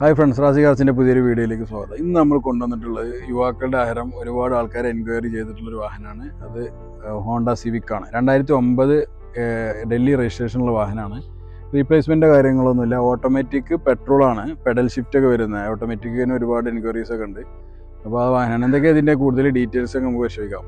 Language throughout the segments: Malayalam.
ഹായ് ഫ്രണ്ട്സ്, റാസി കാർസിൻ്റെ പുതിയൊരു വീഡിയോയിലേക്ക് സ്വാഗതം. ഇന്ന് നമ്മൾ കൊണ്ടുവന്നിട്ടുള്ളത് യുവാക്കളുടെ ആഹാരം ഒരുപാട് ആൾക്കാർ എൻക്വയറി ചെയ്തിട്ടുള്ളൊരു വാഹനമാണ്. അത് ഹോണ്ട സിവിക് ആണ്. 2009 ഡൽഹി രജിസ്ട്രേഷനുള്ള വാഹനമാണ്. റീപ്ലേസ്മെൻറ്റ് കാര്യങ്ങളൊന്നുമില്ല. ഓട്ടോമാറ്റിക് പെട്രോളാണ്, പെഡൽ ഷിഫ്റ്റ് ഒക്കെ വരുന്നത്. ഓട്ടോമാറ്റിക്കിന് ഒരുപാട് എൻക്വയറീസ് ഒക്കെ ഉണ്ട്. അപ്പോൾ ആ വാഹനമാണ്. എന്തൊക്കെയാണ് ഇതിൻ്റെ കൂടുതൽ ഡീറ്റെയിൽസ് ഒക്കെ നമുക്ക് പരിശോധിക്കാം.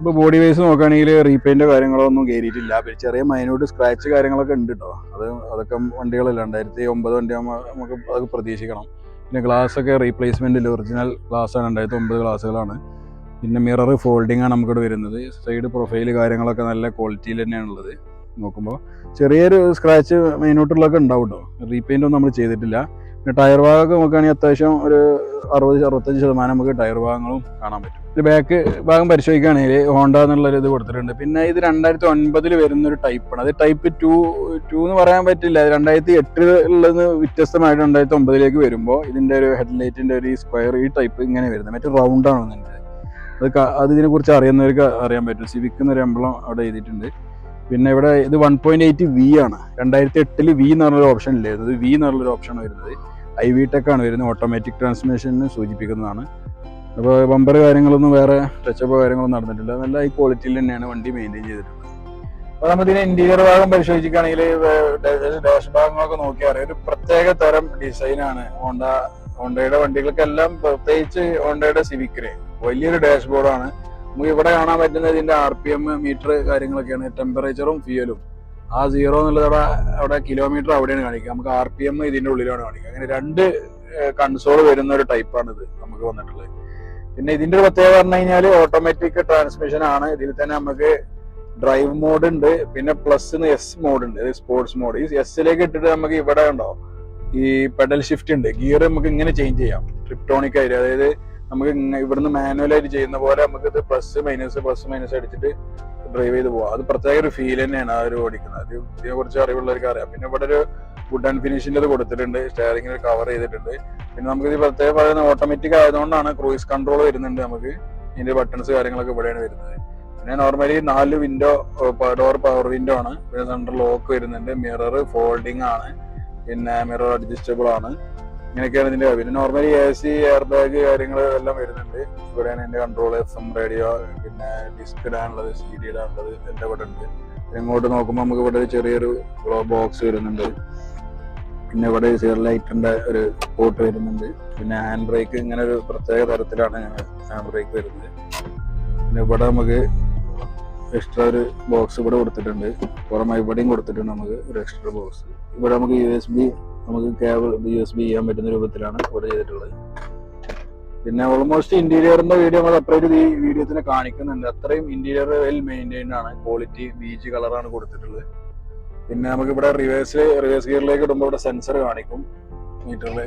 ഇപ്പോൾ ബോഡി വൈസ് നോക്കുകയാണെങ്കിൽ റീപെയിൻ്റ് കാര്യങ്ങളൊന്നും കയറിയിട്ടില്ല. പിന്നെ ചെറിയ മൈന്യൂട്ട് സ്ക്രാച്ച് കാര്യങ്ങളൊക്കെ ഉണ്ട് കേട്ടോ. അതൊക്കെ വണ്ടികളില്ല. 2009 വണ്ടിയാകുമ്പോൾ നമുക്ക് അതൊക്കെ പ്രതീക്ഷിക്കണം. പിന്നെ ഗ്ലാസ് ഒക്കെ റീപ്ലേസ്മെൻറ്റിൽ ഒറിജിനൽ ഗ്ലാസ്സാണ്. 2009 ഗ്ലാസ്സുകളാണ്. പിന്നെ മിറർ ഫോൾഡിംഗ് ആണ് നമുക്കിവിടെ വരുന്നത്. സൈഡ് പ്രൊഫൈല് കാര്യങ്ങളൊക്കെ നല്ല ക്വാളിറ്റിയിൽ തന്നെയാണുള്ളത്. നോക്കുമ്പോൾ ചെറിയൊരു സ്ക്രാച്ച് മൈന്യൂട്ടുള്ളതൊക്കെ ഉണ്ടാവും കേട്ടോ. റീപെയിൻ്റ് ഒന്നും നമ്മൾ ചെയ്തിട്ടില്ല. പിന്നെ ടയർ ഭാഗമൊക്കെ നോക്കുകയാണെങ്കിൽ അത്യാവശ്യം ഒരു 60-65% നമുക്ക് ടയർ ഭാഗങ്ങളും കാണാൻ പറ്റും. ഇത് ബാക്ക് ഭാഗം പരിശോധിക്കുകയാണെങ്കിൽ ഹോണ്ട എന്നുള്ളൊരു ഇത് കൊടുത്തിട്ടുണ്ട്. പിന്നെ ഇത് 2009 വരുന്നൊരു ടൈപ്പാണ്. അത് ടൈപ്പ് 2 എന്ന് പറയാൻ പറ്റില്ല. 2008 ഉള്ളത് വ്യത്യസ്തമായിട്ട് 2009 വരുമ്പോൾ ഇതിൻ്റെ ഒരു ഹെഡ്ലൈറ്റിൻ്റെ ഒരു സ്ക്വയർ ഈ ടൈപ്പ് ഇങ്ങനെ വരുന്നത്. മറ്റേ റൗണ്ടാണ് വന്നിട്ട്. അത് ഇതിനെക്കുറിച്ച് അറിയുന്നവർക്ക് അറിയാൻ പറ്റും. സിവിക് എന്നൊരു എംബ്ലം അവിടെ എഴുതിയിട്ടുണ്ട്. പിന്നെ ഇവിടെ ഇത് 1.8 V ആണ്. 2008 V എന്ന് പറഞ്ഞൊരു ഓപ്ഷൻ ഇല്ലായിരുന്നു. ഇത് V എന്ന് പറഞ്ഞൊരു ഓപ്ഷനാണ് വരുന്നത്. iVTEC ആണ് വരുന്നത്. ഓട്ടോമാറ്റിക് ട്രാൻസ്മിഷന് സൂചിപ്പിക്കുന്നതാണ്. അപ്പോൾ ബമ്പർ കാര്യങ്ങളൊന്നും വേറെ ടച്ചപ്പോ കാര്യങ്ങളൊന്നും നടന്നിട്ടില്ല. നല്ല ഹൈ ക്വാളിറ്റിയിൽ തന്നെയാണ് വണ്ടി മെയിൻറ്റെയിൻ ചെയ്തിട്ടുള്ളത്. അപ്പോൾ നമ്മളിതിന് ഇന്റീരിയർ ഭാഗം പരിശോധിക്കുകയാണെങ്കിൽ ഡാഷ് ഭാഗങ്ങളൊക്കെ നോക്കിയാൽ ഒരു പ്രത്യേക തരം ഡിസൈനാണ് ഹോണ്ടയുടെ വണ്ടികൾക്കെല്ലാം. പ്രത്യേകിച്ച് ഹോണ്ടയുടെ സിവിക്കിന് വലിയൊരു ഡാഷ് ബോർഡാണ്. നമുക്ക് ഇവിടെ കാണാൻ പറ്റുന്നത് ഇതിന്റെ RPM മീറ്റർ കാര്യങ്ങളൊക്കെയാണ്. ടെമ്പറേച്ചറും ഫ്യൂലും ആ 0 എന്നുള്ളത് അവിടെ കിലോമീറ്റർ അവിടെയാണ് കാണിക്കുക. നമുക്ക് RPM ഇതിന്റെ ഉള്ളിലാണ് കാണിക്കുക. അങ്ങനെ 2 കൺസോൾ വരുന്ന ഒരു ടൈപ്പാണ് ഇത് നമുക്ക് വന്നിട്ടുള്ളത്. പിന്നെ ഇതിന്റെ ഒരു പ്രത്യേകത പറഞ്ഞു കഴിഞ്ഞാൽ ഓട്ടോമാറ്റിക് ട്രാൻസ്മിഷൻ ആണ്. ഇതിൽ തന്നെ നമുക്ക് ഡ്രൈവ് മോഡ് ഉണ്ട്. പിന്നെ പ്ലസ് S മോഡ് ഉണ്ട്, സ്പോർട്സ് മോഡ്. ഈ എസ്സിലേക്ക് ഇട്ടിട്ട് നമുക്ക് ഇവിടെ ഉണ്ടോ ഈ പെഡൽ ഷിഫ്റ്റ് ഉണ്ട്. ഗിയർ നമുക്ക് ഇങ്ങനെ ചേഞ്ച് ചെയ്യാം ട്രിപ്റ്റോണിക് ആയിട്ട്. അതായത് നമുക്ക് ഇവിടുന്ന് മാനുവലായിട്ട് ചെയ്യുന്ന പോലെ നമുക്ക് ഇത് പ്ലസ് മൈനസ് അടിച്ചിട്ട് ഡ്രൈവ് ചെയ്ത് പോവാം. അത് പ്രത്യേക ഒരു ഫീൽ തന്നെയാണ് ആ ഒരു ഓടിക്കുന്നത്. ഇതിനെ കുറിച്ച് അറിവുള്ളവർക്ക് അറിയാം. പിന്നെ ഇവിടെ ഒരു വുഡ് ആൻഡ് ഫിനിഷിൻ്റെ കൊടുത്തിട്ടുണ്ട്. സ്റ്റിയറിംഗിൽ കവർ ചെയ്തിട്ടുണ്ട്. പിന്നെ നമുക്ക് ഇത് പ്രത്യേകം പറയുന്ന ഓട്ടോമാറ്റിക് ആയതുകൊണ്ടാണ് ക്രൂയിസ് കൺട്രോൾ വരുന്നുണ്ട്. നമുക്ക് ഇതിന്റെ ബട്ടൺസ് കാര്യങ്ങളൊക്കെ ഇവിടെയാണ് വരുന്നത്. പിന്നെ normally 4 window door power window ആണ്. പിന്നെ സെൻട്രൽ ലോക്ക് വരുന്നുണ്ട്. മിറർ ഫോൾഡിംഗ് ആണ്. പിന്നെ മിറർ അഡ്ജസ്റ്റബിൾ ആണ്. ഇങ്ങനെയൊക്കെയാണ് ഇതിന്റെ. പിന്നെ നോർമലി AC എയർ ബാഗ് കാര്യങ്ങൾ എല്ലാം വരുന്നുണ്ട്. ഇവിടെയാണ് ഇതിന്റെ കൺട്രോൾ, FM റേഡിയോ, പിന്നെ ഡിസ്ക് ഇടാനുള്ളത്, CD ഇടാനുള്ളത് എല്ലാം ഇവിടെ ഉണ്ട്. ഇങ്ങോട്ട് നോക്കുമ്പോൾ നമുക്ക് ഇവിടെ ചെറിയൊരു ബോക്സ് വരുന്നുണ്ട്. പിന്നെ ഇവിടെ സീറോ ലൈറ്റിന്റെ ഒരു പോർട്ട് വരുന്നുണ്ട്. പിന്നെ ഹാൻഡ് ബ്രേക്ക് ഇങ്ങനെ ഒരു പ്രത്യേക തരത്തിലാണ് ഹാൻഡ് ബ്രേക്ക് വരുന്നത്. പിന്നെ ഇവിടെ നമുക്ക് എക്സ്ട്രാ ഒരു ബോക്സ് ഇവിടെ കൊടുത്തിട്ടുണ്ട്. പുറമെ ഇവിടെയും കൊടുത്തിട്ടുണ്ട് നമുക്ക് ഒരു എക്സ്ട്രാ ബോക്സ്. ഇവിടെ നമുക്ക് USB നമുക്ക് കേബിൾ USB ചെയ്യാൻ പറ്റുന്ന രൂപത്തിലാണ് ഇവിടെ ചെയ്തിട്ടുള്ളത്. പിന്നെ ഓൾമോസ്റ്റ് ഇന്റീരിയറിന്റെ വീഡിയോ നമ്മൾ സെപ്പറേറ്റ് ഈ വീഡിയോ തന്നെ കാണിക്കുന്നുണ്ട്. അത്രയും ഇന്റീരിയർ വെൽ മെയിൻറ്റൈൻഡ് ആണ്. ക്വാളിറ്റി ബീച്ച് കളറാണ് കൊടുത്തിട്ടുള്ളത്. പിന്നെ നമുക്ക് ഇവിടെ റിവേഴ്സ് ഗിയറിലേക്ക് ഇടുമ്പോൾ ഇവിടെ സെൻസർ കാണിക്കും മീറ്ററിൽ.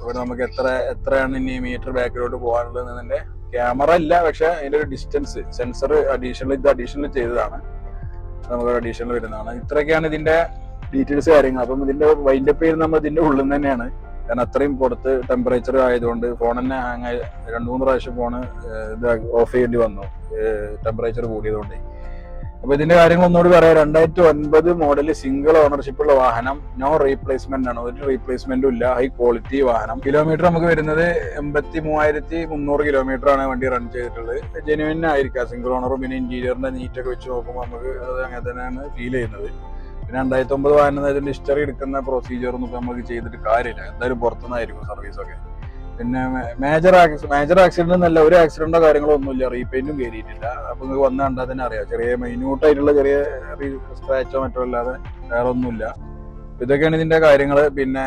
ഇവിടെ നമുക്ക് എത്രയാണ് ഇനി മീറ്റർ ബാക്കിലോട്ട് പോകാനുള്ളത് എന്നതിന്റെ ക്യാമറ ഇല്ല, പക്ഷെ അതിന്റെ ഒരു ഡിസ്റ്റൻസ് സെൻസർ അഡീഷണൽ ചെയ്തതാണ്. നമുക്ക് അഡീഷണൽ വരുന്നതാണ്. ഇത്രയൊക്കെയാണ് ഇതിന്റെ ഡീറ്റെയിൽസ് കാര്യങ്ങൾ. അപ്പം ഇതിന്റെ വൈൻഡപ്പ് ചെയ്യുന്നത് നമ്മൾ ഇതിന്റെ ഉള്ളിൽ തന്നെയാണ്. കാരണം അത്രയും പുറത്ത് ടെമ്പറേച്ചർ ആയതുകൊണ്ട് ഫോൺ തന്നെ ഹാങ് ആയി 2-3 പ്രാവശ്യം ഫോണ് ഇത് ഓഫ് ചെയ്യേണ്ടി വന്നു ടെമ്പറേച്ചർ കൂടിയതുകൊണ്ട്. അപ്പൊ ഇതിന്റെ കാര്യങ്ങൾ ഒന്നുകൂടി പറയാം. 2009 മോഡല് സിംഗിൾ ഓണർഷിപ്പ് ഉള്ള വാഹനം, നോ റീപ്ലേസ്മെന്റ് ആണ്, ഒരു റീപ്ലേസ്മെന്റും ഇല്ല, ഹൈ ക്വാളിറ്റി വാഹനം. കിലോമീറ്റർ നമുക്ക് വരുന്നത് 83,300 കിലോമീറ്റർ ആണ് വണ്ടി റൺ ചെയ്തിട്ടുള്ളത്. ജെനുവിൻ ആയിരിക്കാം സിംഗിൾ ഓണറും. പിന്നെ ഇന്റീരിയറിന്റെ നീറ്റൊക്കെ വെച്ച് നോക്കുമ്പോൾ നമുക്ക് അത് അങ്ങനെ തന്നെയാണ് ഫീൽ ചെയ്യുന്നത്. പിന്നെ 2009 വാഹനം അതിന്റെ ഹിസ്റ്ററി എടുക്കുന്ന പ്രൊസീജിയർ ഒന്നും നമുക്ക് ചെയ്തിട്ട് കാര്യമില്ല, എന്തായാലും പുറത്തുനിന്നായിരിക്കും സർവീസൊക്കെ. പിന്നെ മേജർ ആക്സിഡന്റ് എന്നല്ല, ഒരു ആക്സിഡന്റോ കാര്യങ്ങളോ ഒന്നുമില്ല, റീപെയിന്റും കയറിയിട്ടില്ല. അപ്പൊ നിങ്ങൾക്ക് വന്ന് കണ്ടാൽ തന്നെ അറിയാം, ചെറിയ മൈന്യൂട്ടായിട്ടുള്ള ചെറിയ സ്ക്രാച്ചോ മറ്റോ അല്ലാതെ വേറെ ഒന്നുമില്ല. ഇതൊക്കെയാണ് ഇതിന്റെ കാര്യങ്ങൾ. പിന്നെ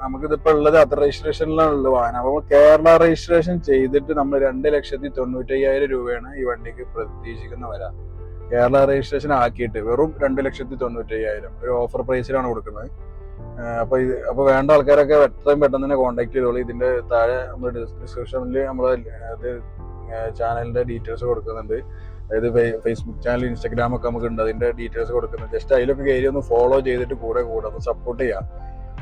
നമുക്കിതിപ്പോ ഉള്ളത് അത്ര രജിസ്ട്രേഷനിലാണുള്ളത് വാഹനം. അപ്പോൾ കേരള രജിസ്ട്രേഷൻ ചെയ്തിട്ട് നമ്മൾ 2,95,000 രൂപയാണ് ഈ വണ്ടിക്ക് പ്രതീക്ഷിക്കുന്ന വില. കേരള രജിസ്ട്രേഷൻ ആക്കിയിട്ട് വെറും 2,95,000 ഒരു ഓഫർ പ്രൈസിലാണ് കൊടുക്കുന്നത്. അപ്പൊ വേണ്ട ആൾക്കാരൊക്കെ എത്രയും പെട്ടെന്ന് തന്നെ കോൺടാക്ട് ചെയ്തോളൂ. ഇതിന്റെ താഴെ നമ്മൾ ഡിസ്ക്രിപ്ഷനിൽ നമ്മൾ ചാനലിന്റെ ഡീറ്റെയിൽസ് കൊടുക്കുന്നുണ്ട്. അതായത് ഫേസ്ബുക്ക് ചാനൽ, ഇൻസ്റ്റാഗ്രാം ഒക്കെ നമുക്ക് ഉണ്ട്, അതിന്റെ ഡീറ്റെയിൽസ് കൊടുക്കുന്നുണ്ട്. ജസ്റ്റ് അതിലൊക്കെ കയറി ഒന്ന് ഫോളോ ചെയ്തിട്ട് കൂടെ ഒന്ന് സപ്പോർട്ട് ചെയ്യാം.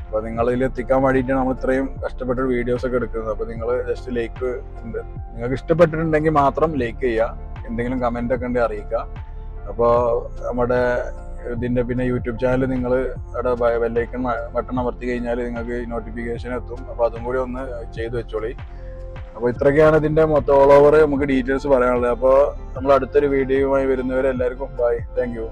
അപ്പൊ നിങ്ങളിതിൽ എത്തിക്കാൻ വേണ്ടിയിട്ടാണ് നമ്മൾ ഇത്രയും കഷ്ടപ്പെട്ട വീഡിയോസ് ഒക്കെ എടുക്കുന്നത്. അപ്പൊ നിങ്ങൾ ജസ്റ്റ് ലൈക്ക് ഉണ്ട്, നിങ്ങൾക്ക് ഇഷ്ടപ്പെട്ടിട്ടുണ്ടെങ്കിൽ മാത്രം ലൈക്ക് ചെയ്യുക, എന്തെങ്കിലും കമന്റ് ഒക്കെ ഉണ്ടെങ്കിൽ അറിയിക്കുക. അപ്പോൾ നമ്മുടെ ഇതിന്റെ പിന്നെ യൂട്യൂബ് ചാനൽ നിങ്ങൾ അവിടെ ബെല്ലൈക്കൺ ബട്ടൺ അമർത്തി കഴിഞ്ഞാൽ നിങ്ങൾക്ക് നോട്ടിഫിക്കേഷൻ എത്തും. അപ്പോൾ അതും കൂടി ഒന്ന് ചെയ്തു വെച്ചോളി. അപ്പോൾ ഇത്രയൊക്കെയാണ് ഇതിന്റെ മൊത്തം ഓൾ ഓവർ നമുക്ക് ഡീറ്റെയിൽസ് പറയാനുള്ളത്. അപ്പോൾ നമ്മൾ അടുത്തൊരു വീഡിയോയുമായി വരുന്നവരെ എല്ലാവർക്കും ബൈ, താങ്ക് യു.